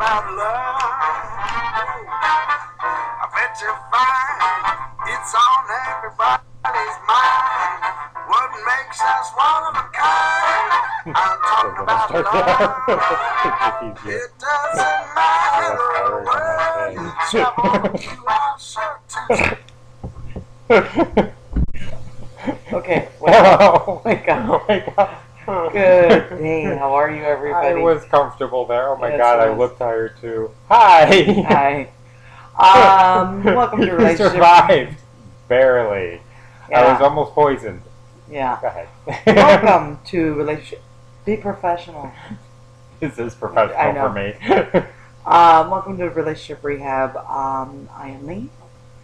about love. I bet you find it's on everybody's mind. What makes us one of a kind? I'm talking about love. It doesn't matter where you travel, you are sure to. Okay. Oh my god. Oh my god. Good day. How are you, everybody? I was comfortable there. Oh my Yes, god, it I was. look tired too. Hi. Hi. Welcome to You Relationship. survived. Barely. I Yeah. was almost poisoned. Yeah. Go ahead. Welcome to Relationship. Be professional. This is I professional know. for me. Welcome to Relationship Rehab. I am Lee.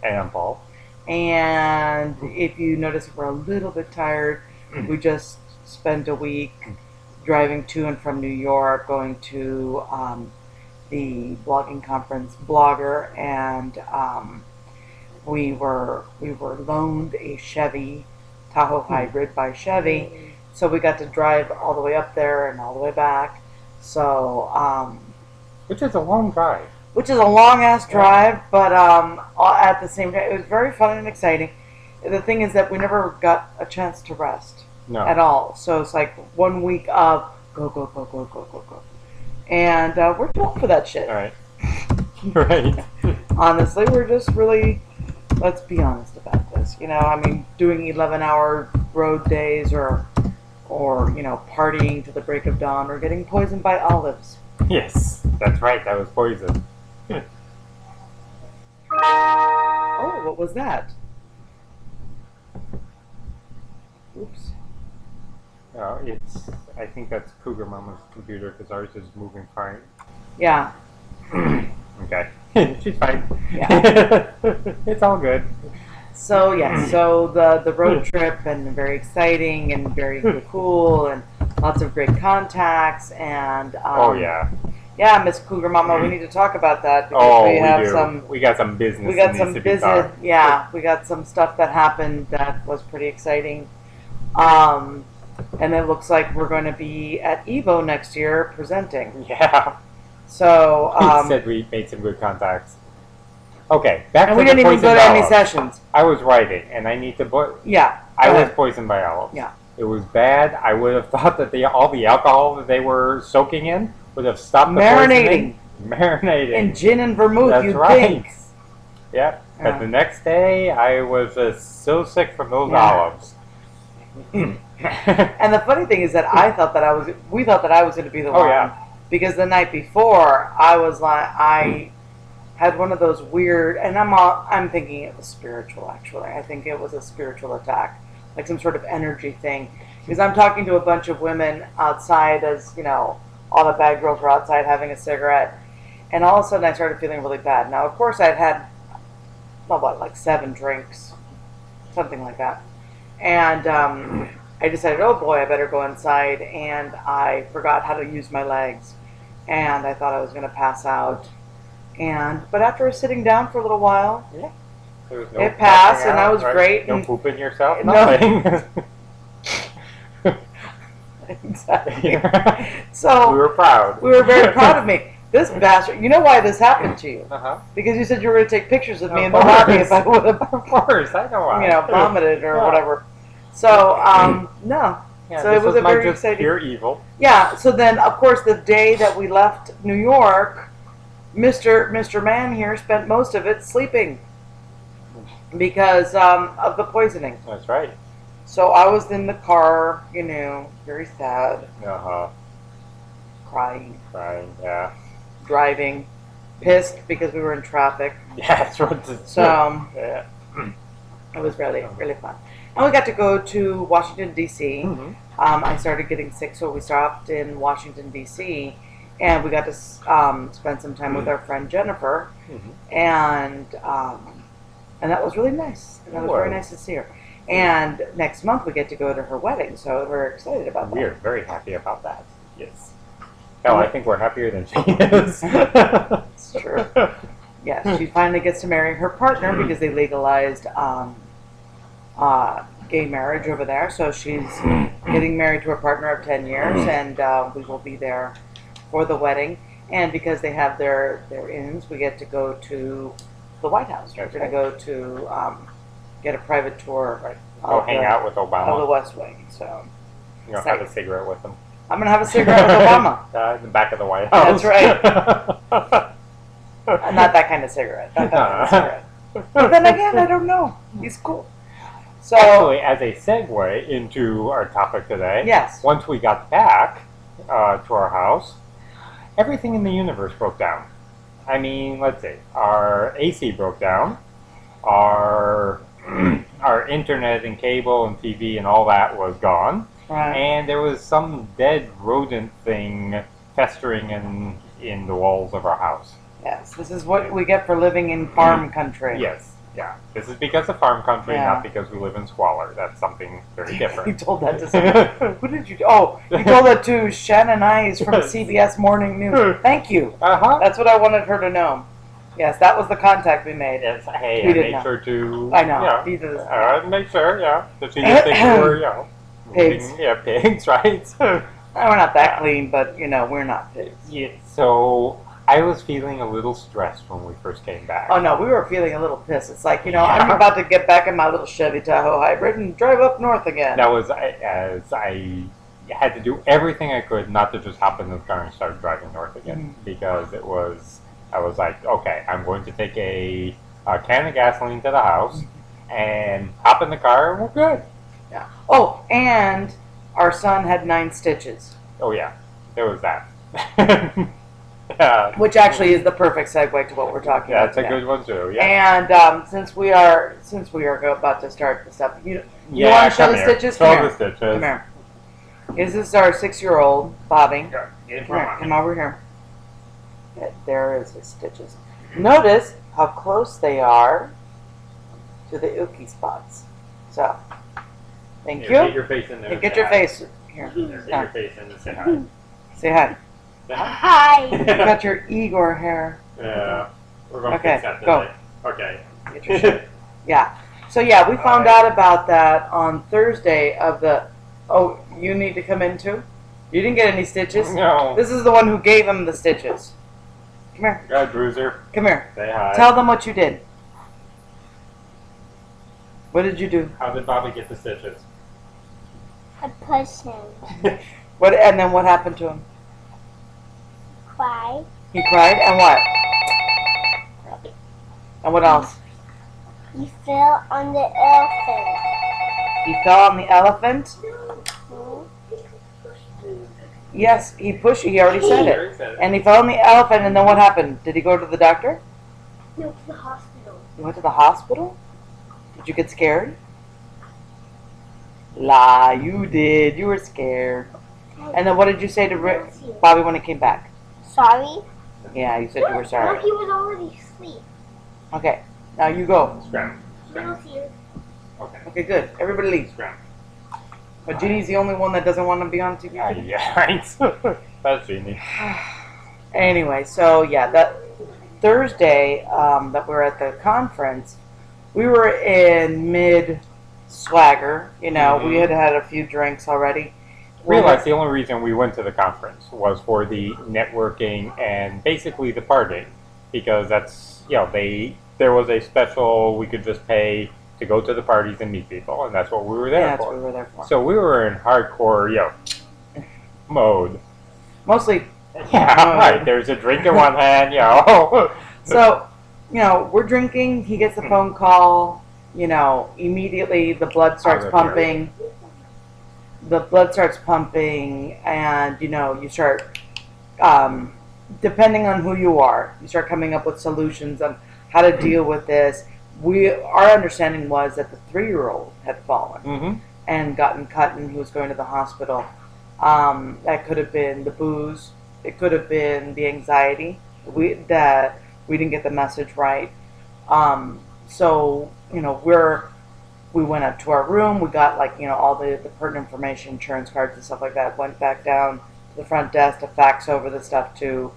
And I'm Paul. And if you notice we're a little bit tired, we just spent a week driving to and from New York, going to the blogging conference Blogger, and we were loaned a Chevy Tahoe hybrid by Chevy, so we got to drive all the way up there and all the way back. So Which is a long drive. which is a long ass drive, but at the same time, it was very fun and exciting. The thing is that we never got a chance to rest No. at all. So it's like 1 week of go, go, go, go, go, go, go. And we're too old for that shit. Alright. Right. Honestly, we're just really, let's be honest about this. You know, I mean, doing 11-hour road days or partying to the break of dawn or getting poisoned by olives. Yes, that's right. That was poison. Oh, what was that? Oops. No, I think that's Cougar Mama's computer because ours is moving fine. Yeah. Okay. She's fine. Yeah. It's all good. So yeah, so the road trip and very exciting and very cool and lots of great contacts and Oh yeah. yeah, Miss Cougar Mama, we need to talk about that because Oh, we have do. some We got some business. we got that some needs to be business. talked. Yeah, we got some stuff that happened that was pretty exciting. And it looks like we're going to be at Evo next year presenting. Yeah. So He said we made some good contacts. Okay, back and to we the didn't even go poisoned to any olive. sessions. I was writing, and I need to. Yeah, I go was ahead. poisoned by olives. Yeah. It was bad. I would have thought that all the alcohol that they were soaking in would have stopped the Marinating. poisoning. Marinating. In gin and vermouth, That's you'd right. think. Yep. Yeah. But the next day, I was so sick from those Yeah. olives. And the funny thing is that we thought that I was going to be the Oh, one, yeah. because the night before I had one of those weird, and I'm thinking it was spiritual actually. I think it was a spiritual attack, like some sort of energy thing, because I'm talking to a bunch of women outside, as you know, all the bad girls were outside having a cigarette, and all of a sudden I started feeling really bad. Now, of course, I'd had like 7 drinks, something like that. And I decided, oh boy, I better go inside. And I forgot how to use my legs. And I thought I was going to pass out. But after sitting down for a little while, Yeah. There was no it passed, passing and I out, was right? great. No and pooping yourself? No. Nothing. exactly. Yeah. So We were proud. we were very proud of me. This bastard, you know why this happened to you? Uh-huh. Because you said you were going to take pictures of me Of in the lobby course. if I would have, Of course, I know why. vomited or Yeah. whatever. So, no. Yeah, So this it was a my very just exciting. pure evil. Yeah, so then, of course, the day that we left New York, Mr. Man here spent most of it sleeping because of the poisoning. That's right. So I was in the car, very sad, Uh-huh. crying, Crying, yeah. driving, pissed because we were in traffic. Yeah, that's what it's So yeah. it was really, really fun. And we got to go to Washington, D.C. Mhm. I started getting sick, so we stopped in Washington, D.C., and we got to spend some time with our friend Jennifer, Mhm. and that was really nice. And that was very nice to see her. And next month we get to go to her wedding, so we're excited about that. We are very happy about that. Yes. Hell, I think we're happier than she is. It's true. Yes, she finally gets to marry her partner because they legalized gay marriage over there. So she's getting married to a partner of 10 years, and we will be there for the wedding. And because they have their inns, we get to go to the White House. We're That's going to go to get a private tour Right. Go hang out with of the Obama. West Wing. So You know, have a cigarette with him. I'm going to have a cigarette with Obama. In the back of the White House. That's right. Not that kind of cigarette. Not that kind of cigarette. But then again, I don't know. He's cool. So, actually, as a segue into our topic today, yes. Once we got back to our house, everything in the universe broke down. I mean, let's see. Our AC broke down. Our internet and cable and TV and all that was gone. Right. And there was some dead rodent thing festering in the walls of our house. Yes, this is what we get for living in farm country. Yes, yeah. This is because of farm country, Yeah. not because we live in squalor. That's something very different. You told that to someone. Who did you? Oh, you told that to Shannon Eyes from CBS Morning News. Thank you. Uh-huh. That's what I wanted her to know. Yes, that was the contact we made. Yes, hey, We I didn't made know. sure to... I know. Yeah, These are the- make sure, yeah. That she didn't think we were, Pigs. moving- Yeah, pigs, right? We're not that clean, but we're not pigs. Yeah, so I was feeling a little stressed when we first came back. Oh no, we were feeling a little pissed. It's like, I'm about to get back in my little Chevy Tahoe hybrid and drive up north again. That was as I had to do everything I could not to just hop in the car and start driving north again, because I was like, okay, I'm going to take a can of gasoline to the house and hop in the car and we're good. Yeah. Oh, and our son had 9 stitches. Oh yeah, there was that. Yeah. Which actually is the perfect segue to what we're talking about That's a today. good one too. Yeah. And since we are about to start the stuff, you want to show the stitches? Show Come the here. stitches. Come here. This is our 6-year-old Bobby. Here, get in Come here. front of Come me. over here. Yeah, there is his stitches. Notice how close they are to the ookie spots. So, thank Here, you. Get your face in there. Hey, and get say your hi. face here. There, get No. your face in and say hi. Say hi. Say hi. Hi. You got your Igor hair. Yeah. We're going to Okay, fix that go. today. Okay. Get your shit. Yeah. So yeah, we found out about that on Thursday of the. Oh, you need to come in too? You didn't get any stitches? No. This is the one who gave him the stitches. Come here. Go ahead, Bruiser. Come here. Say hi. Tell them what you did. What did you do? How did Bobby get the stitches? I pushed him. What? And then what happened to him? Cry. He cried, and what? And what else? He fell on the elephant. He fell on the elephant? Hmm? Yes, he pushed. He already said Sure, he it. said it. And he fell on the elephant, and then what happened? Did he go to the doctor? No, to the hospital. You went to the hospital? Did you get scared? Lie, you did. You were scared. And then what did you say to Bobby when he came back? Sorry? Yeah, you said you were No, sorry. he was already asleep. Okay, now you go. Scram. He Scram. was here. Okay. Okay, good. Everybody leave. Scram. But Jeannie's the only one that doesn't want to be on TV. Yeah, right. That's Jeannie. Anyway, so yeah, that Thursday that we were at the conference, we were in mid-swagger. We had had a few drinks already. Realized the only reason we went to the conference was for the networking and basically the partying, because that's there was a special we could just pay to go to the parties and meet people, and that's what we were there Yeah, that's for. what we were there for. So we were in hardcore mode. Mostly, Yeah, right. There's a drink in one hand, so, we're drinking, he gets a phone call, immediately the blood starts pumping. The blood starts pumping, and, you start, depending on who you are, you start coming up with solutions on how to deal with this. Our understanding was that the 3-year-old had fallen Mm-hmm. and gotten cut, and he was going to the hospital. That could have been the booze. It could have been the anxiety. We didn't get the message right. So we went up to our room. We got all the pertinent information, insurance cards and stuff like that. Went back down to the front desk to fax over the stuff to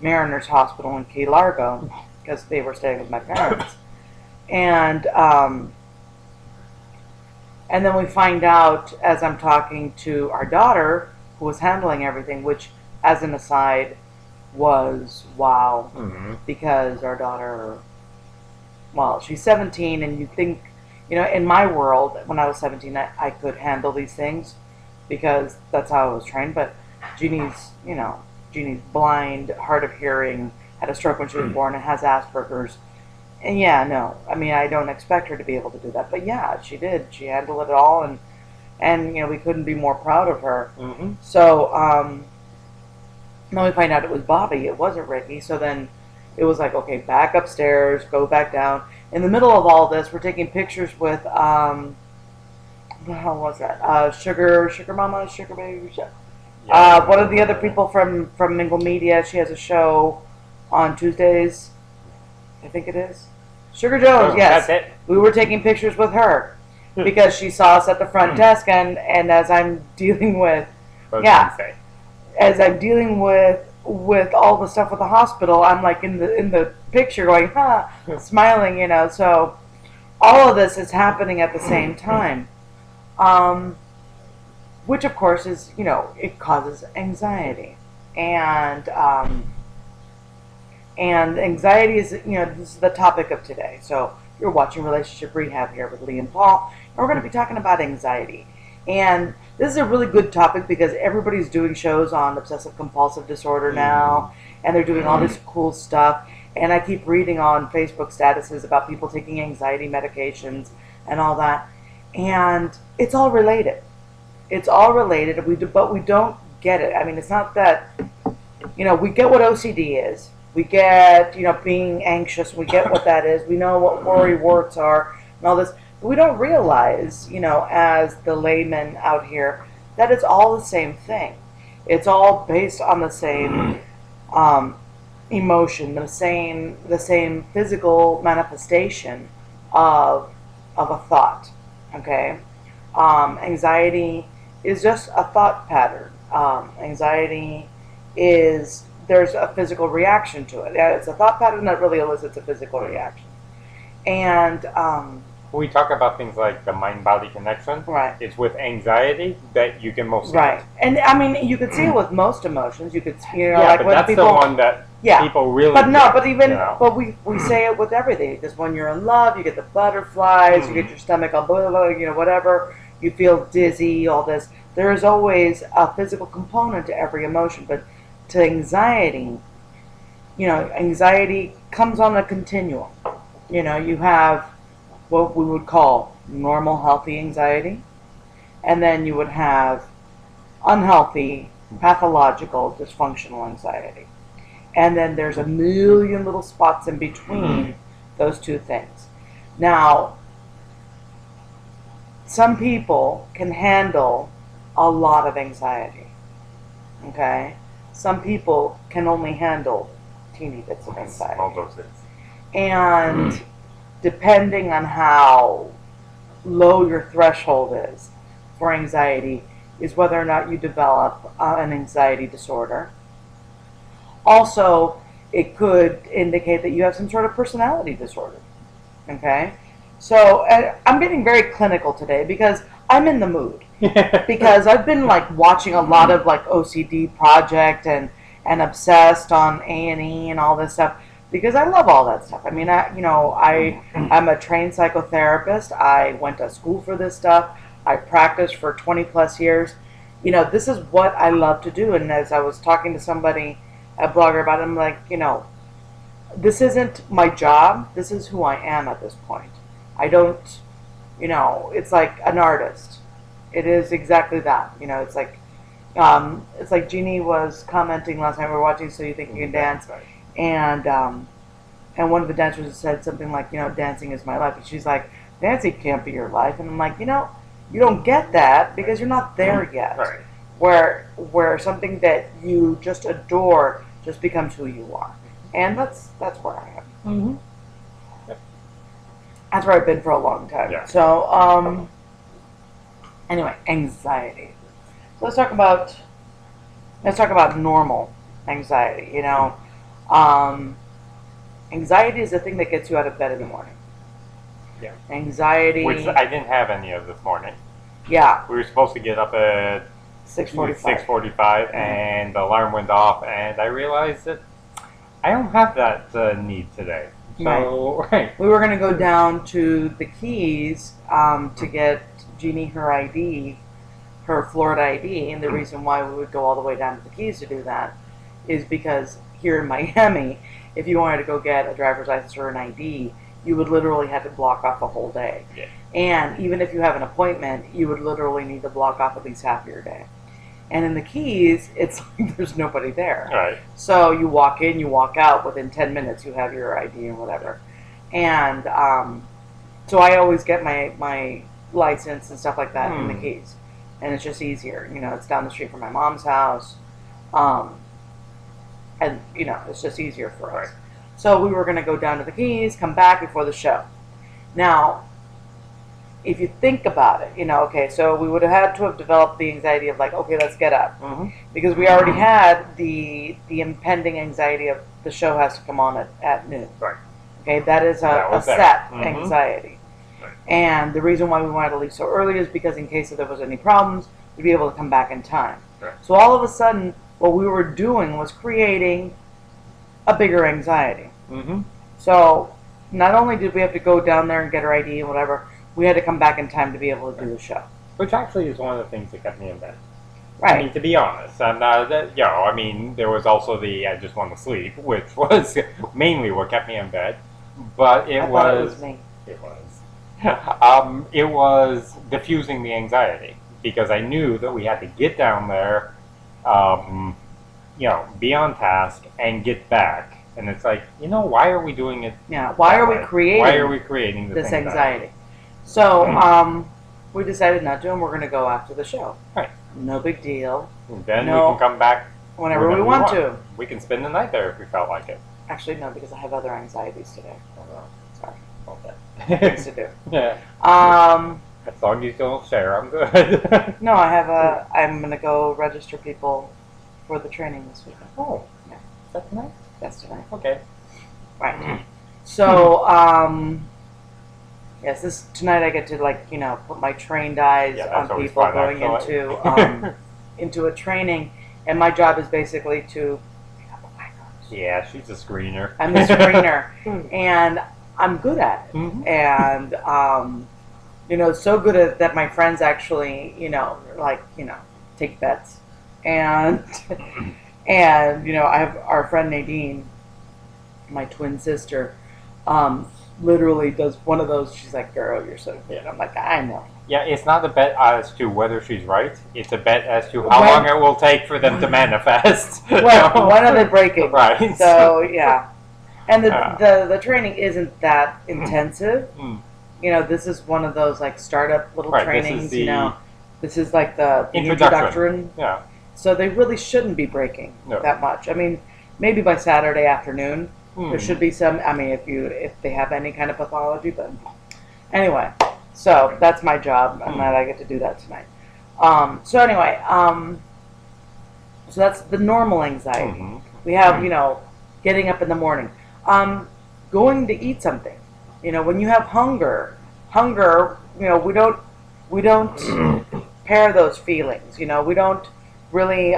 Mariners Hospital in Key Largo because they were staying with my parents. And then we find out as I'm talking to our daughter, who was handling everything, which, as an aside, was wow. Mm-hmm. Because our daughter, well, she's 17, and you think, in my world, when I was 17, I could handle these things because that's how I was trained. But Jeannie's blind, hard of hearing, had a stroke when she was born, and has Asperger's. And yeah, no, I mean, I don't expect her to be able to do that. But yeah, she did. She handled it all, and we couldn't be more proud of her. Mm-hmm. So, then we find out it was Bobby. It wasn't Ricky. So then it was like, okay, back upstairs, go back down. In the middle of all this, we're taking pictures with, what the hell was that? Sugar Mama, Sugar Baby. One of the other people from Mingle Media. She has a show on Tuesdays, I think it is. Sugar Jones, yes. That's it. We were taking pictures with her because she saw us at the front desk, and as I'm dealing with, as I'm dealing with all the stuff with the hospital, I'm like in the picture going, smiling, So all of this is happening at the same time, which of course is, it causes anxiety, and anxiety is, this is the topic of today. So you're watching Relationship Rehab here with Lee and Paul, and we're going to be talking about anxiety. And this is a really good topic because everybody's doing shows on obsessive compulsive disorder now, and they're doing all this cool stuff. And I keep reading on Facebook statuses about people taking anxiety medications and all that. And it's all related. It's all related, but we don't get it. I mean, it's not that, we get what OCD is. We get, being anxious. We get what that is. We know what worry warts are and all this. But we don't realize, as the layman out here, that it's all the same thing. It's all based on the same emotion, the same physical manifestation of a thought. Okay, anxiety is just a thought pattern. Anxiety is, there's a physical reaction to it. It's a thought pattern that really elicits a physical reaction. And we talk about things like the mind-body connection. Right. It's with anxiety that you can most right. And I mean, you could see it with most emotions. You could, like but when that's people, the one that people really. But no, but even but we say it with everything, because when you're in love, you get the butterflies, you get your stomach all blah, blah, blah, whatever. You feel dizzy, all this. There is always a physical component to every emotion, but to anxiety, anxiety comes on a continuum. You have what we would call normal, healthy anxiety, and then you would have unhealthy, pathological, dysfunctional anxiety. And then there's a million little spots in between those two things. Now, some people can handle a lot of anxiety, okay? Some people can only handle teeny bits of anxiety. All those things. And depending on how low your threshold is for anxiety is whether or not you develop an anxiety disorder. Also, it could indicate that you have some sort of personality disorder. Okay? So, I'm getting very clinical today because I'm in the mood. Because I've been watching a lot of OCD Project and Obsessed on A&E and all this stuff. Because I love all that stuff. I mean, I'm a trained psychotherapist. I went to school for this stuff. I practiced for 20 plus years. This is what I love to do. And as I was talking to somebody, a blogger, about it, I'm like, this isn't my job. This is who I am at this point. I don't, it's like an artist. It is exactly that. It's like Jeannie was commenting last time we were watching So You Think You Can Dance. And one of the dancers said something like, dancing is my life. And she's like, dancing can't be your life. And I'm like, you don't get that because you're not there yet. Right. Where something that you just adore just becomes who you are. And that's where I am. Mm-hmm. That's where I've been for a long time. Yeah. So, anyway, anxiety. So let's talk about normal anxiety. Anxiety is the thing that gets you out of bed in the morning. Yeah. Anxiety. Which I didn't have any of this morning. Yeah. We were supposed to get up at 6:45. 6:45, and the alarm went off, and I realized that I don't have that need today. So, right. We were going to go down to the Keys to get Jeannie her ID, her Florida ID, and the reason why we would go all the way down to the Keys to do that is because here in Miami, if you wanted to go get a driver's license or an ID, you would literally have to block off a whole day. Yeah. And even if you have an appointment, you would literally need to block off at least half your day. And in the Keys, it's like there's nobody there. Right. So you walk in, you walk out. Within 10 minutes, you have your ID and whatever. And so I always get my license and stuff like that in the Keys. And it's just easier. You know, it's down the street from my mom's house. And, you know, it's just easier for us. Right. So we were going to go down to the Keys, come back before the show. Now, if you think about it, you know, okay, so we would have had to have developed the anxiety of like, okay, let's get up. Because we already had the impending anxiety of the show has to come on at noon. Right. Okay, that is a set anxiety. Right. And the reason why we wanted to leave so early is because in case there was any problems, we'd be able to come back in time. Right. So all of a sudden, what we were doing was creating a bigger anxiety. So not only did we have to go down there and get our ID and whatever, we had to come back in time to be able to do the show. Which actually is one of the things that kept me in bed. Right. I mean, to be honest, and you know, I mean, there was also the I just want to sleep, which was mainly what kept me in bed. But it thought it was me. It was. It was diffusing the anxiety because I knew that we had to get down there, you know, be on task and get back. And it's like, you know, why are we doing it? Yeah. Why are we creating? Why are we creating this anxiety? So we decided not to, and we're going to go after the show. Right. No big deal. And then we can come back whenever we want to. We can spend the night there if we felt like it. Actually, no, because I have other anxieties today. Sorry. Okay. Things to do. Yeah. As long as you don't share, I'm good. No, I'm going to go register people for the training this weekend. Oh. Yeah. Is that tonight? That's tonight. Okay. Right. So, yes, tonight I get to, like, you know, put my trained eyes on people going into a training, and my job is basically to pick up the whackers. Yeah, she's a screener. I'm the screener, and I'm good at it. And you know, so good at that my friends actually, you know, like, you know, take bets, and you know, I have our friend Nadine, my twin sister. Literally does one of those. She's like, "Girl, you're so good." I'm like, "I know." Yeah, it's not a bet as to whether she's right. It's a bet as to how long it will take for them to manifest. Well, when are they breaking? Right. So yeah, and the training isn't that intensive. You know, this is one of those like startup little trainings. You know, this is like the introduction. Yeah. So they really shouldn't be breaking that much. I mean, maybe by Saturday afternoon. There should be some. I mean, if they have any kind of pathology, but anyway, so that's my job, and that I get to do that tonight. So anyway, so that's the normal anxiety. We have, you know, getting up in the morning, going to eat something. You know, when you have hunger, you know, we don't pair those feelings. You know, we don't really,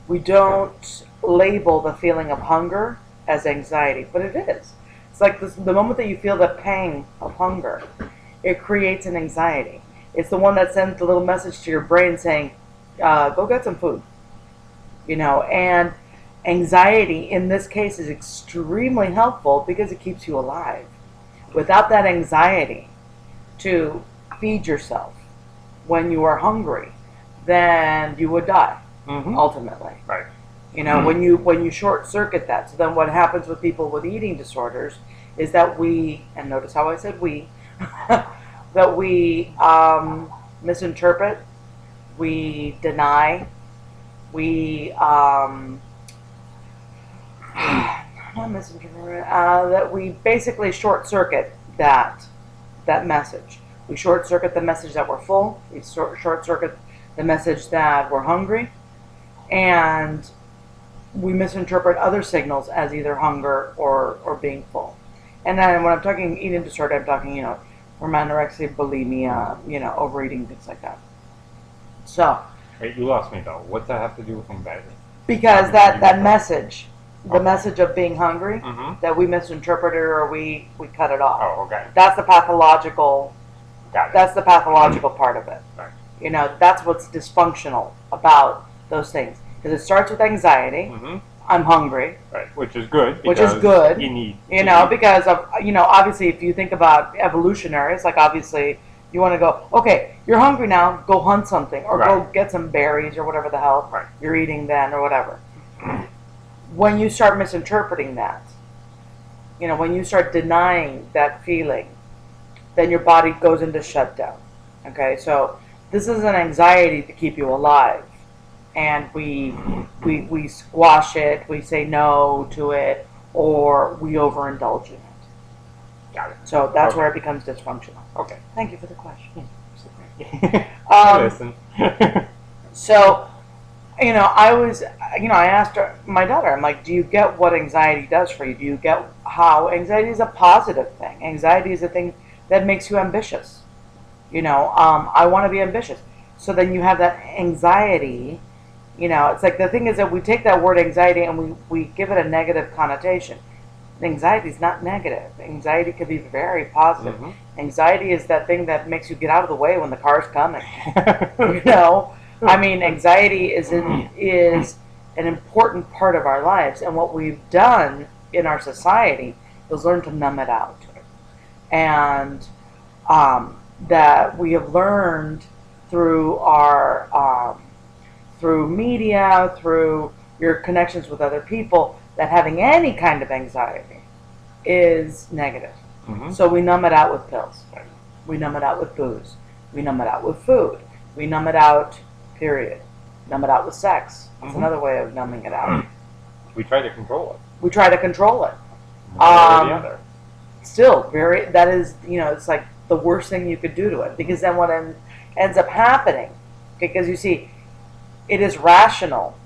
we don't label the feeling of hunger as anxiety, but it is. It's like the moment that you feel the pang of hunger, it creates an anxiety. It's the one that sends the little message to your brain saying, go get some food. You know, and anxiety in this case is extremely helpful because it keeps you alive. Without that anxiety to feed yourself when you are hungry, then you would die, ultimately. Right. You know, when you short circuit that, so then what happens with people with eating disorders is that and notice how I said we, that we misinterpret, we deny, we not misinterpret, that we basically short circuit that message. We short circuit the message that we're full. We short circuit the message that we're hungry, and we misinterpret other signals as either hunger or being full. And then when I'm talking eating disorder, I'm talking, you know, from anorexia, bulimia, you know, overeating, things like that. So, Wait, you lost me though. What's that have to do with anxiety? because that message, the message of being hungry, Mm-hmm. that we misinterpreted or we cut it off. Oh, okay. That's the pathological. Got it. That's the pathological part of it. Right. You know, that's what's dysfunctional about those things. Because it starts with anxiety. Mm-hmm. I'm hungry. Right, which is good. Which is good. You need. You know, because of, you know, obviously if you think about evolutionary, it's like obviously you want to go, okay, you're hungry now, go hunt something or go Right. get some berries or whatever the hell Right. you're eating then or whatever. When you start misinterpreting that, you know, when you start denying that feeling, then your body goes into shutdown. Okay, so this is an anxiety to keep you alive. And we squash it, we say no to it, or we overindulge in it. Got it. So that's Okay. where it becomes dysfunctional. Okay. Thank you for the question. I listen. So, you know, I asked my daughter, I'm like, do you get what anxiety does for you? Do you get how anxiety is a positive thing? Anxiety is a thing that makes you ambitious. You know, I want to be ambitious. So then you have that anxiety. You know, it's like the thing is that we take that word anxiety and we give it a negative connotation. Anxiety is not negative. Anxiety can be very positive. Mm-hmm. Anxiety is that thing that makes you get out of the way when the car's coming. You know, I mean, anxiety is an important part of our lives, and what we've done in our society is learn to numb it out, and that we have learned through our through media, through your connections with other people, that having any kind of anxiety is negative. Mm-hmm. So we numb it out with pills. We numb it out with booze. We numb it out with food. We numb it out, period. Numb it out with sex. That's Mm-hmm. another way of numbing it out. We try to control it. We try to control it. One way or the other. Still, that is, you know, it's like the worst thing you could do to it. Because then what ends up happening, because you see, it is rational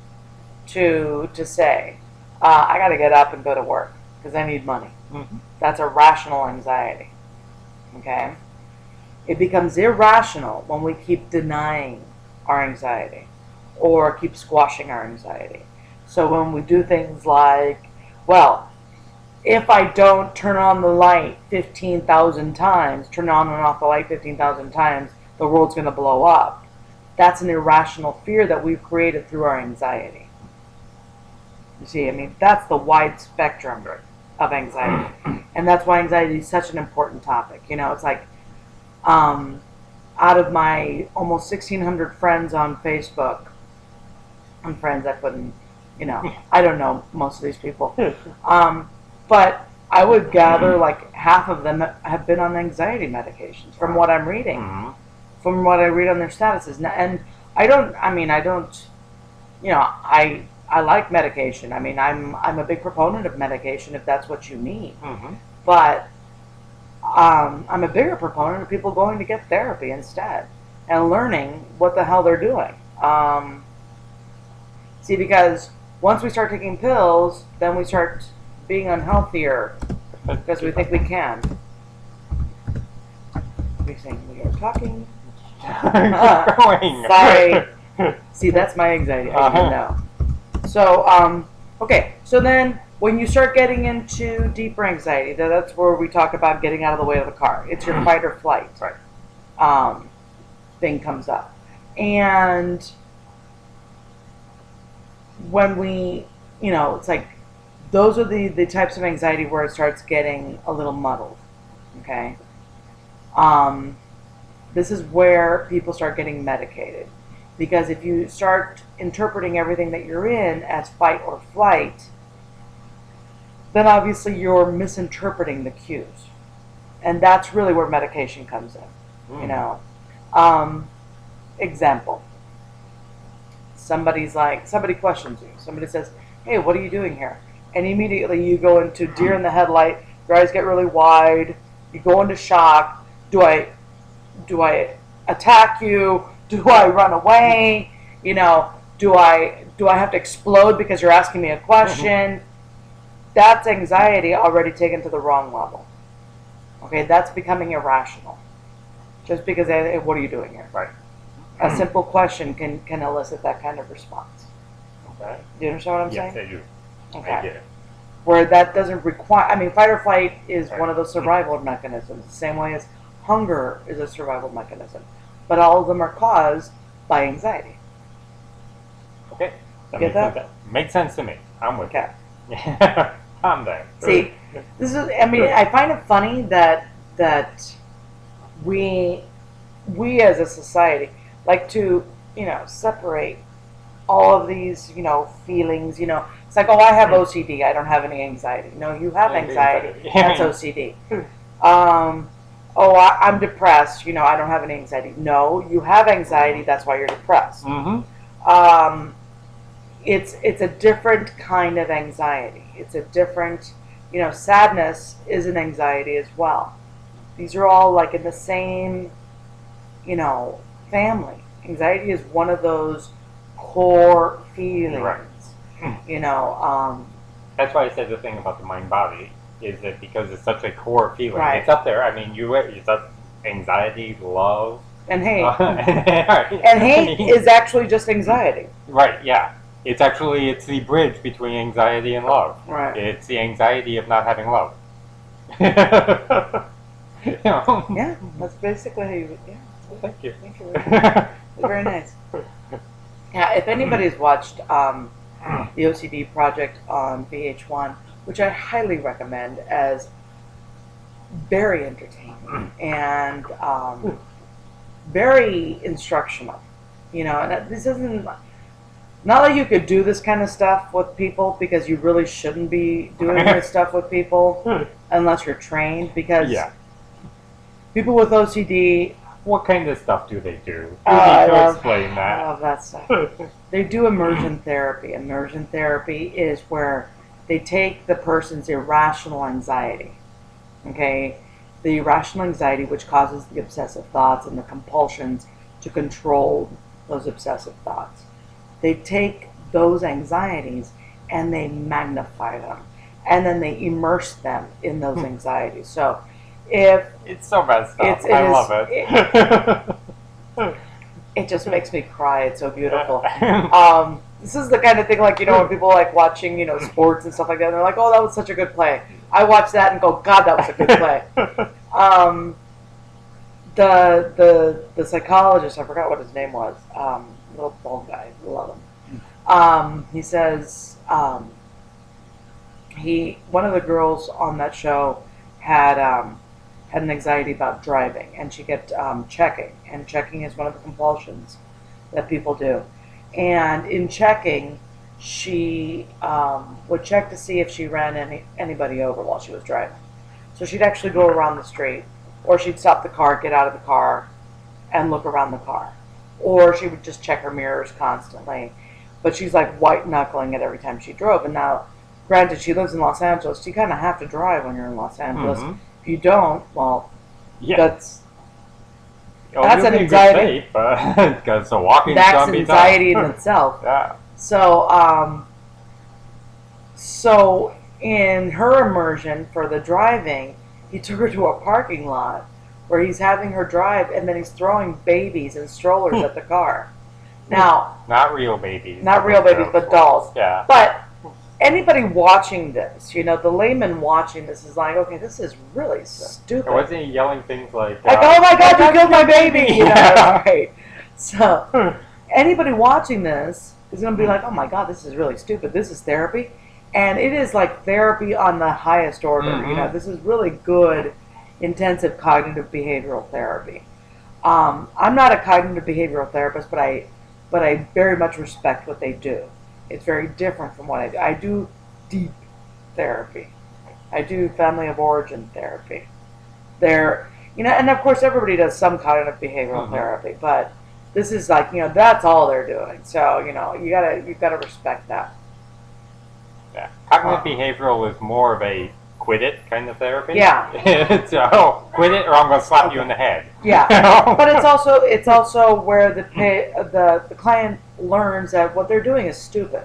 to say, I got to get up and go to work because I need money. Mm-hmm. That's a rational anxiety. Okay? It becomes irrational when we keep denying our anxiety or keep squashing our anxiety. So when we do things like, well, if I don't turn on the light 15,000 times, turn on and off the light 15,000 times, the world's going to blow up. That's an irrational fear that we've created through our anxiety. You see, I mean, that's the wide spectrum of anxiety. And that's why anxiety is such an important topic. You know, it's like, out of my almost 1,600 friends on Facebook, and friends I put in, you know, I don't know most of these people. But I would gather like half of them have been on anxiety medications from what I'm reading. Mm-hmm. From what I read on their statuses. And I don't, you know, I like medication. I mean, I'm a big proponent of medication if that's what you need. Mm-hmm. But I'm a bigger proponent of people going to get therapy instead and learning what the hell they're doing. See, because once we start taking pills, then we start being unhealthier because we think we can. We think we are talking. Keep going. Sorry. See, that's my anxiety. I didn't know. So, okay. So then, when you start getting into deeper anxiety, that's where we talk about getting out of the way of the car. It's your fight or flight thing comes up, and when we, you know, it's like those are the types of anxiety where it starts getting a little muddled. Okay. This is where people start getting medicated. Because if you start interpreting everything that you're in as fight or flight, then obviously you're misinterpreting the cues. And that's really where medication comes in. You know. Example. Somebody questions you. Somebody says, hey, what are you doing here? And immediately you go into deer in the headlight, your eyes get really wide, you go into shock. Do I attack you? Do I run away? You know, do I have to explode because you're asking me a question? That's anxiety already taken to the wrong level. Okay, that's becoming irrational. Just because, what are you doing here? Right. A simple question can elicit that kind of response. Okay. Do you understand what I'm Yes, saying? I do. Okay. I get it. Where that doesn't require, I mean, fight or flight is Right. one of those survival mechanisms, the same way as hunger is a survival mechanism. But all of them are caused by anxiety. Okay. Get that? Makes sense to me. I'm with Okay. you. I'm there. See, this is, I mean, I find it funny that we as a society like to, separate all of these, feelings, It's like, oh, I have OCD. I don't have any anxiety. No, you have anxiety. That's OCD. Oh, I'm depressed. I don't have any anxiety. No, you have anxiety. That's why you're depressed. Mm-hmm. It's a different kind of anxiety. It's a different, sadness is an anxiety as well. These are all like in the same, family. Anxiety is one of those core feelings. Right. That's why I said the thing about the mind-body is that because it's such a core feeling. Right. It's up there. I mean, it's up anxiety, love, and hate. and hate is actually just anxiety. Right. Yeah. It's the bridge between anxiety and love. Right. It's the anxiety of not having love. Yeah, that's basically how you. Yeah. Thank you. Thank you. It's very nice. Yeah, if anybody's watched the OCD Project on VH1, which I highly recommend as very entertaining and very instructional. And this isn't. Not that you could do this kind of stuff with people, because you really shouldn't be doing this stuff with people unless you're trained, because people with OCD... What kind of stuff do they do? You need to explain that. I love that stuff. They do immersion therapy. Immersion therapy is where they take the person's irrational anxiety, okay? The irrational anxiety which causes the obsessive thoughts and the compulsions to control those obsessive thoughts. They take those anxieties and they magnify them, and then they immerse them in those anxieties. So if it's so messed up, I love it. It just makes me cry. It's so beautiful. This is the kind of thing, like, when people like watching, sports and stuff like that, and they're like, oh, that was such a good play. I watch that and go, God, that was a good play. The psychologist, I forgot what his name was, little bald guy, love him. He says one of the girls on that show had an anxiety about driving, and she kept checking, and checking is one of the compulsions that people do. And in checking, she would check to see if she ran anybody over while she was driving. So she'd actually go around the street, or she'd stop the car, get out of the car, and look around the car. Or she would just check her mirrors constantly. But she's like white-knuckling it every time she drove. And now, granted, she lives in Los Angeles, so you kind of have to drive when you're in Los Angeles. If you don't, well, that's an anxiety. Because the walking that's anxiety in itself. Yeah. So in her immersion for the driving, he took her to a parking lot where he's having her drive, and then he's throwing babies and strollers at the car. Now, not real babies. Not real babies, but dolls. Yeah. But anybody watching this, the layman watching this is like, okay, this is really stupid. Wasn't he yelling things like, oh my God, you killed my baby! Yeah. Right. So, anybody watching this is going to be like, oh my God, this is really stupid. This is therapy. And it is like therapy on the highest order. This is really good, intensive cognitive behavioral therapy. I'm not a cognitive behavioral therapist, but I very much respect what they do. It's very different from what I do. I do deep therapy. I do family of origin therapy. And of course everybody does some cognitive behavioral therapy, but this is like, that's all they're doing. So, you've gotta respect that. Yeah. Cognitive behavioral is more of a quit it kind of therapy. Yeah. So, quit it or I'm going to slap you in the head. Yeah. But it's also where the client learns that what they're doing is stupid.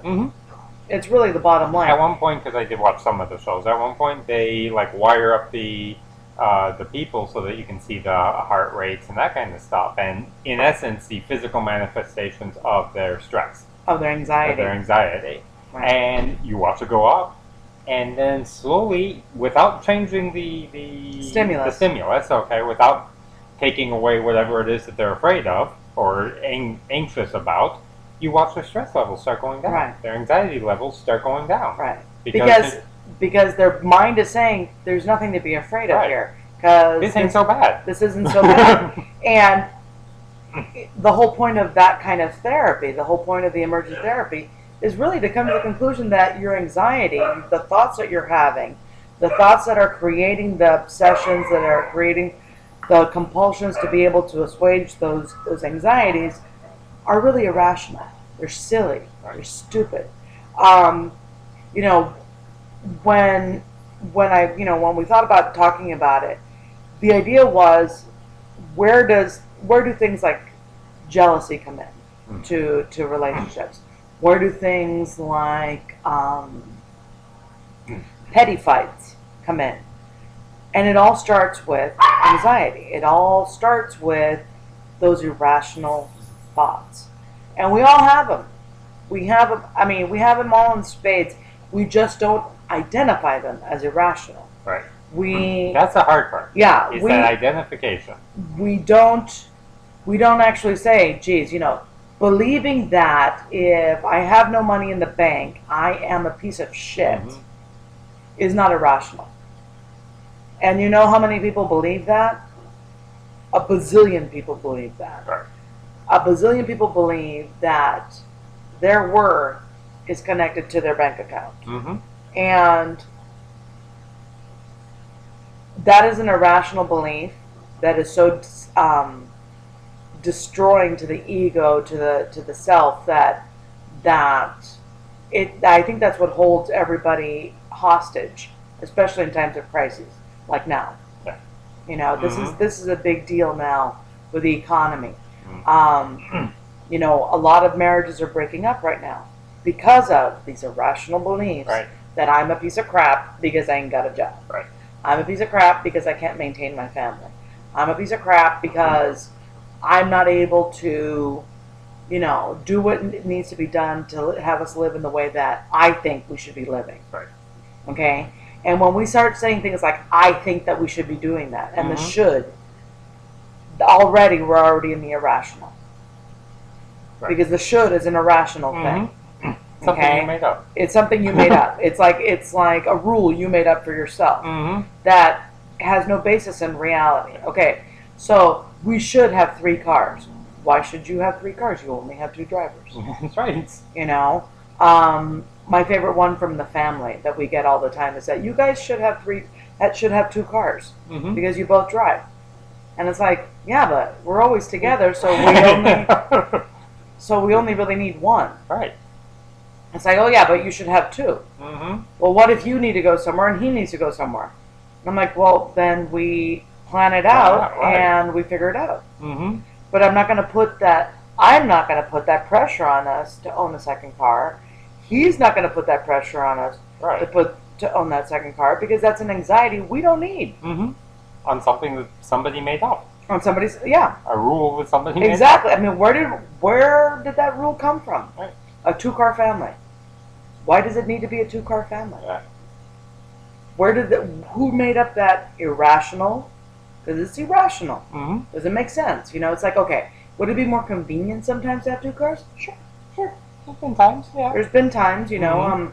It's really the bottom line. At one point, because I did watch some of the shows, at one point they like wire up the the people so that you can see the heart rates and that kind of stuff, and in essence, the physical manifestations of their stress, of their anxiety. Right. And you watch it go up, and then slowly, without changing the stimulus, okay, without taking away whatever it is that they're afraid of or anxious about, you watch their stress levels start going down. Right. Their anxiety levels start going down. Right. Because their mind is saying there's nothing to be afraid of here. Because this ain't so bad. This isn't so bad. And the whole point of that kind of therapy, the whole point of the emergent therapy, is really to come to the conclusion that your anxiety, the thoughts that you're having, the thoughts that are creating the obsessions, that are creating the compulsions to be able to assuage those anxieties, are really irrational. They're silly. They're stupid. You know, when we thought about talking about it, the idea was, where do things like jealousy come in to relationships? Where do things like petty fights come in? And it all starts with anxiety. It all starts with those irrational thoughts. And we all have them. We have them. I mean, we have them all in spades. We just don't identify them as irrational. Right. That's the hard part. Yeah. Is that identification. We don't actually say, geez, you know, believing that if I have no money in the bank, I am a piece of shit, is not irrational. And you know how many people believe that? A bazillion people believe that. Right. A bazillion people believe that their worth is connected to their bank account. And that is an irrational belief that is so destroying to the ego, to the self, that I think that's what holds everybody hostage, especially in times of crises like now. Yeah. You know, this is a big deal now with the economy. You know, a lot of marriages are breaking up right now because of these irrational beliefs that I'm a piece of crap because I ain't got a job. Right. I'm a piece of crap because I can't maintain my family. I'm a piece of crap because I'm not able to, you know, do what needs to be done to have us live in the way that I think we should be living. Right. Okay? And when we start saying things like, I think that we should be doing that, and the should, already we're already in the irrational. Right. Because the should is an irrational thing. Something you made up. It's something you made up. It's like a rule you made up for yourself that has no basis in reality. Okay, so we should have 3 cars. Why should you have 3 cars? You only have 2 drivers. That's right. You know, my favorite one from the family that we get all the time is that you guys should have 2 cars because you both drive. And it's like, yeah, but we're always together, so we only really need 1. Right. It's like, oh yeah, but you should have 2. Well, what if you need to go somewhere and he needs to go somewhere? And I'm like, well, then we plan it out and we figure it out. But I'm not going to put that pressure on us to own a 2nd car. He's not going to put that pressure on us to own that 2nd car, because that's an anxiety we don't need. On something that somebody made up. On somebody's, yeah. A rule that somebody made up. Exactly. I mean, where did that rule come from? Right. A 2-car family. Why does it need to be a 2-car family? Yeah. Who made up that irrational? Because it's irrational. Does it make sense? You know, it's like, okay, would it be more convenient sometimes to have 2 cars? Sure. There's been times, yeah. There's been times, you know,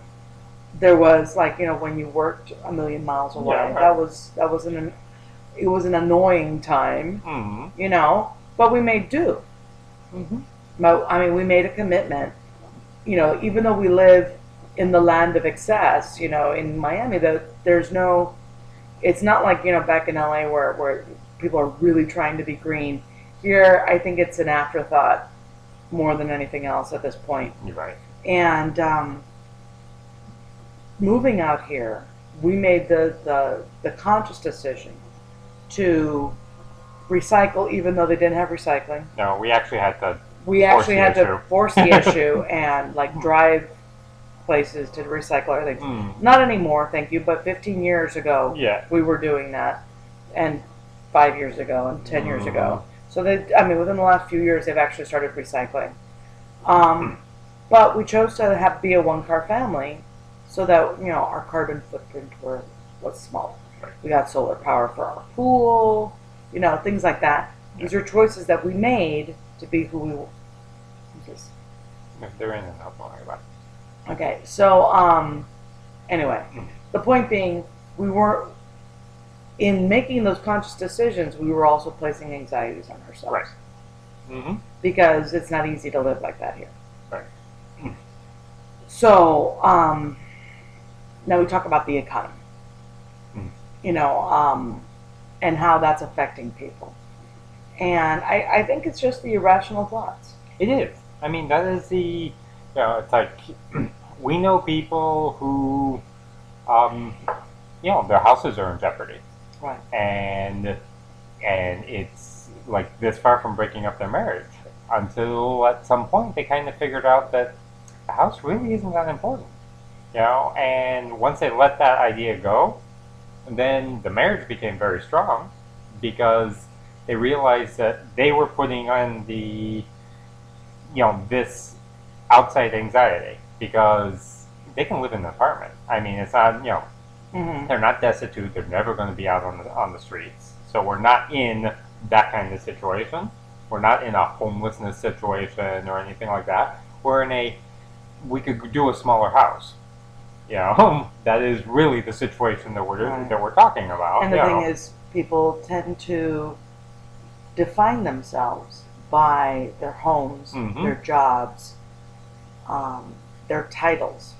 there was, like, you know, when you worked a million miles away, it was an annoying time, you know, but we made do. I mean, we made a commitment, you know, even though we live in the land of excess, you know, in Miami, it's not like, you know, back in LA where people are really trying to be green. Here, I think it's an afterthought more than anything else at this point. You're right. And moving out here, we made the conscious decision to recycle, even though they didn't have recycling. No, we actually had to. Force the issue and like drive places to recycle everything. Not anymore, thank you. But 15 years ago, we were doing that. and 5 years ago and 10 years ago. So within the last few years, they've actually started recycling. But we chose to be a one-car family so that, our carbon footprint was small. We got solar power for our pool, things like that. These are choices that we made to be who we were. If they're in and out, don't worry about it. Okay, so, anyway, the point being, we weren't, in making those conscious decisions, we were also placing anxieties on ourselves. Right. Mm-hmm. Because it's not easy to live like that here. Right. So, now we talk about the economy. And how that's affecting people. And I think it's just the irrational thoughts. It is. I mean, that is the, it's like, we know people who, their houses are in jeopardy. Right. And it's like this far from breaking up their marriage until at some point they kind of figured out that the house really isn't that important. And once they let that idea go, then the marriage became very strong because they realized that they were putting on the, this outside anxiety because they can live in an apartment. I mean, it's not, they're not destitute. They're never going to be out on the streets. So we're not in that kind of situation. We're not in a homelessness situation or anything like that. We could do a smaller house. That is really the situation that we're talking about. And the thing is, people tend to define themselves by their homes, their jobs, their titles.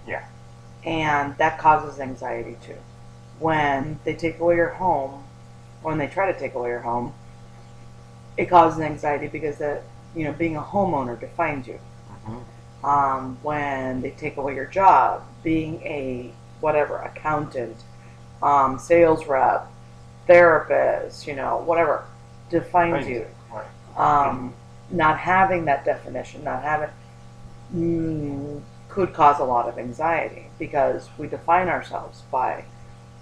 Yeah. And that causes anxiety too. When they take away your home, or when they try to take away your home, it causes anxiety because being a homeowner defines you. When they take away your job, being a accountant, sales rep, therapist, whatever, defines you. Right. Not having that definition, could cause a lot of anxiety because we define ourselves by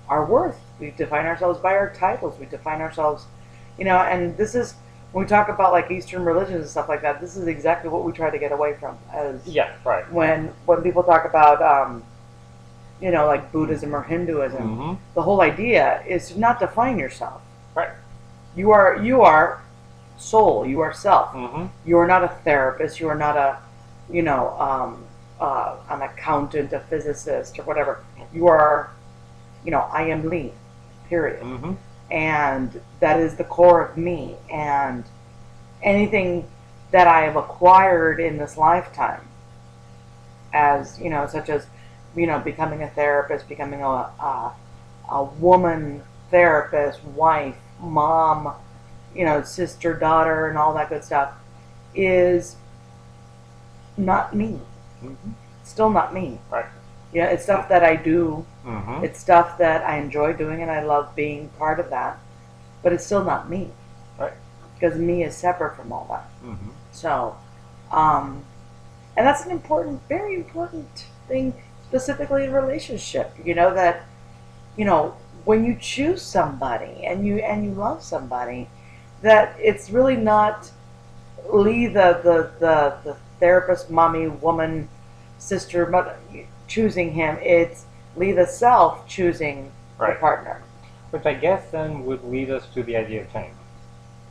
our worth. We define ourselves by our titles. We define ourselves, and this is, when we talk about like Eastern religions and stuff like that, this is exactly what we try to get away from. Right. When people talk about, like Buddhism or Hinduism, the whole idea is to not define yourself. Right. You are soul. You are self. You are not a therapist. You are not a, an accountant, a physicist, or whatever. You are, I am Lee. Period. And that is the core of me. And anything that I have acquired in this lifetime, as such as, becoming a therapist, becoming a woman therapist, wife, mom, sister, daughter, and all that good stuff, is not me. Still not me. Right. It's stuff that I do. It's stuff that I enjoy doing, and I love being part of that. But it's still not me. Right. Because me is separate from all that. So, and that's an important, very important thing, specifically in relationship. That, when you choose somebody and you love somebody, that it's really not Lee, the therapist, mommy, woman, sister, mother, choosing him. It's Lee the self choosing the partner. Which I guess then would lead us to the idea of change.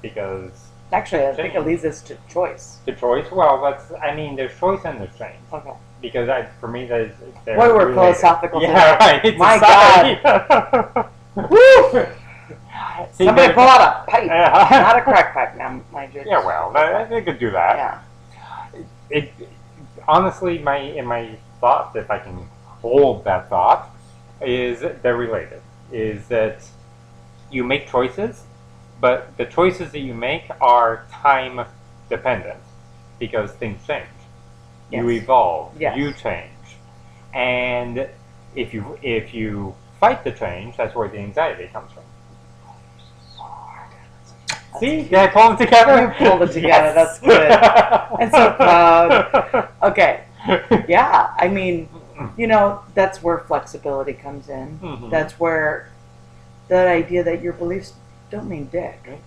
Because actually, I think it leads us to choice. To choice? Well, there's choice and there's change. Okay. Because for me, they're boy, we're philosophical today. Yeah, right. It's my God. Woo! See, somebody pull out a pipe. Not a crack pipe, now, mind you. Yeah, well, they could do that. Yeah. Honestly, in my thought, if I can hold that thought, is they're related. Is that you make choices, but the choices that you make are time dependent because things change. Yes. You evolve. Yes. You change. And if you fight the change, that's where the anxiety comes from. See? Did I pull them together? You pulled it together. Yes. That's good. I'm so proud. Okay. Yeah. I mean, that's where flexibility comes in. That's where, that idea that your beliefs don't mean dick.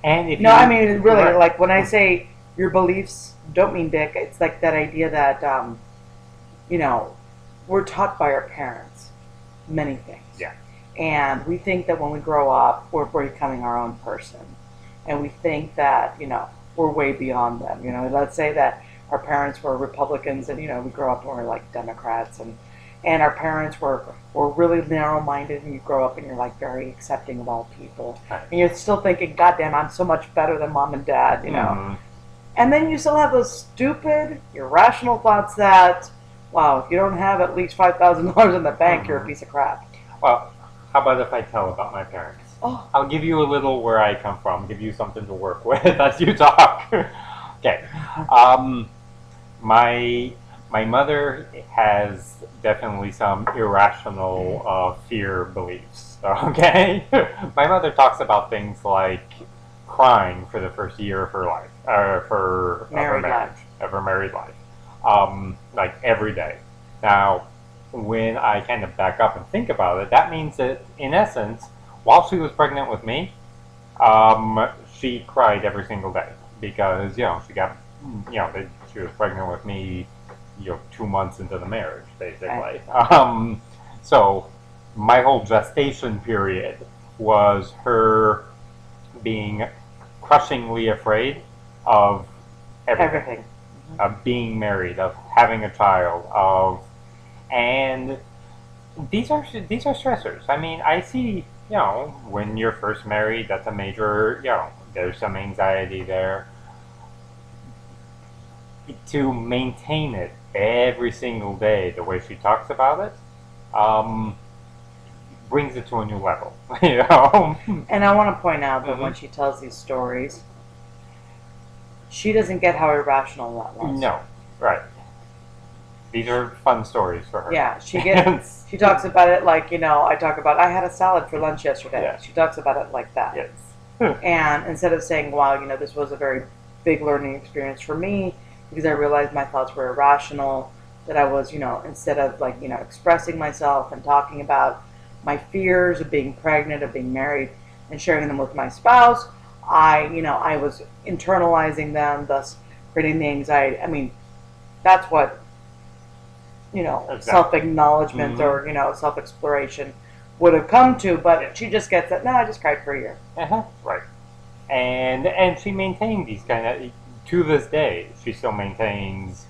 And if No, you, I mean really, right. like when I say your beliefs don't mean dick, it's like that idea that you know, we're taught by our parents many things. Yeah. And we think that when we grow up, we're becoming our own person. And we think that, you know, we're way beyond them. You know, let's say that our parents were Republicans and, you know, we grow up and we're like Democrats and our parents were really narrow-minded and you grow up and you're like very accepting of all people. Right. And you're still thinking, God damn, I'm so much better than mom and dad, you know. Mhm. And then you still have those stupid, irrational thoughts that, wow, if you don't have at least $5,000 in the bank, you're a piece of crap. Well, how about if I tell about my parents? Oh. I'll give you a little where I come from, give you something to work with as you talk. Okay. My mother has definitely some irrational fear beliefs. Okay? My mother talks about things like crying for the first year of her life, of her married life, like every day. Now, when I kind of back up and think about it, that means that in essence, while she was pregnant with me, she cried every single day because she got she was pregnant with me 2 months into the marriage basically. Right. So my whole gestation period was her being crushingly afraid of everything. Of being married, of having a child, and these are stressors. I mean, I see, when you're first married, that's a major, there's some anxiety there. To maintain it every single day, the way she talks about it, brings it to a new level, And I want to point out that when she tells these stories, she doesn't get how irrational that was. No, right. These are fun stories for her. Yeah, she talks about it like, I talk about, I had a salad for lunch yesterday. Yeah. She talks about it like that. Yes. And instead of saying, wow, this was a very big learning experience for me, because I realized my thoughts were irrational, that I was, instead of expressing myself and talking about my fears of being pregnant, of being married, and sharing them with my spouse, I was internalizing them, thus creating the anxiety. I mean, that's what, Exactly. self-acknowledgement or, self-exploration would have come to, but she just gets that, no, I just cried for a year. Right. And she maintained these kind of, to this day, she still maintains,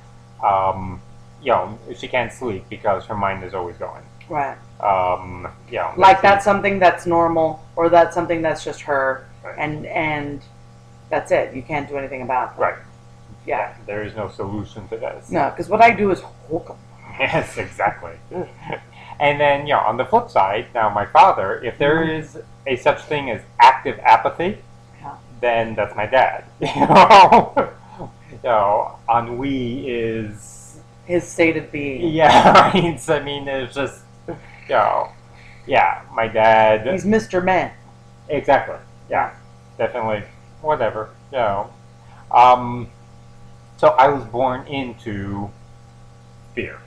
she can't sleep because her mind is always going. Right. Like that's something that's normal, or that's something that's just her, right. and that's it. You can't do anything about it. Right. Yeah. There is no solution to this. No, because what I do is hook 'em. Yes, exactly. And then, on the flip side, now my father, if there is a such thing as active apathy, then that's my dad. Ennui is his state of being. Yeah, right. I mean, it's just, my dad. He's Mr. Man. Exactly. Yeah, definitely. Whatever. So I was born into fear.